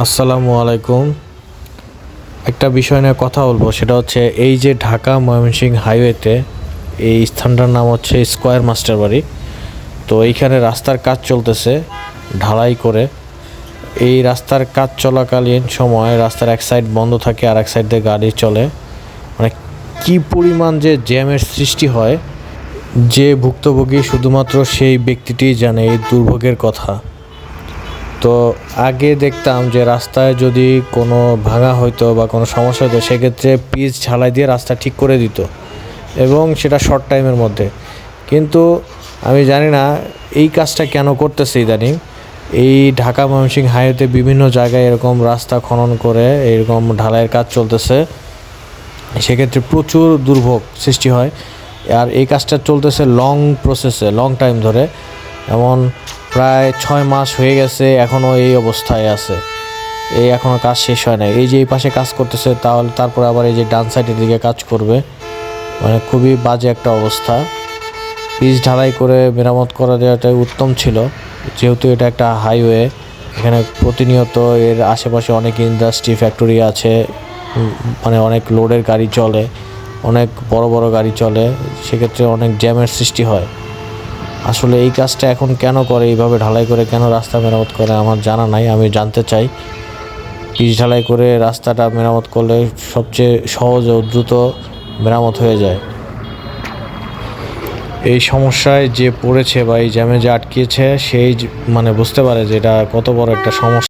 আসসালামু আলাইকুম। একটা বিষয় নিয়ে কথা বলবো, সেটা হচ্ছে এই যে ঢাকা ময়মনসিংহ হাইওয়েতে এই স্থানটার নাম হচ্ছে স্কয়ার মাস্টার বাড়ি। তো এইখানে রাস্তার কাজ চলতেছে ঢালাই করে। এই রাস্তার কাজ চলাকালীন সময় রাস্তার এক সাইড বন্ধ থাকে আর এক সাইড দিয়ে গাড়ি চলে। মানে কি পরিমাণ যে জ্যামের সৃষ্টি হয়, যে ভুক্তভোগী শুধুমাত্র সেই ব্যক্তিটিই জানে এই দুর্ভোগের কথা। তো আগে দেখতাম যে রাস্তায় যদি কোনো ভাঙা হইতো বা কোনো সমস্যা হতো, সেক্ষেত্রে পিচ ঝালাই দিয়ে রাস্তা ঠিক করে দিত এবং সেটা শর্ট টাইমের মধ্যে। কিন্তু আমি জানি না এই কাজটা কেন করতেছে ইদানিং। এই ঢাকা ময়মনসিংহ হাইওয়েতে বিভিন্ন জায়গায় এরকম রাস্তা খনন করে এরকম ঢালাইয়ের কাজ চলতেছে, সেক্ষেত্রে প্রচুর দুর্ভোগ সৃষ্টি হয়। আর এই কাজটা চলতেছে লং টাইম ধরে, এমন প্রায় 6 মাস হয়ে গেছে, এখনও এই অবস্থায় আছে। এখনও কাজ শেষ হয় নাই। এই যে এই পাশে কাজ করতেছে, তারপরে আবার এই যে ডান সাইডের দিকে কাজ করবে। মানে খুবই বাজে একটা অবস্থা। পিচ ঢালাই করে মেরামত করা দেওয়াটাই উত্তম ছিল, যেহেতু এটা একটা হাইওয়ে। এখানে প্রতিনিয়ত এর আশেপাশে অনেক ইন্ডাস্ট্রি ফ্যাক্টরি আছে, মানে অনেক লোডের গাড়ি চলে, অনেক বড় বড় গাড়ি চলে, সেক্ষেত্রে অনেক জ্যামের সৃষ্টি হয়। আসলে এই কাজটা এখন কেন করে, এইভাবে ঢালাই করে কেন রাস্তা মেরামত করে আমার জানা নাই, আমি জানতে চাই। পিচ ঢালাই করে রাস্তাটা মেরামত করলে সবচেয়ে সহজ ও দ্রুত মেরামত হয়ে যায়। এই সমস্যায় যে পড়েছে বা এই জ্যামে যে আটকিয়েছে, সেই মানে বুঝতে পারে যে এটা কত বড় একটা সমস্যা।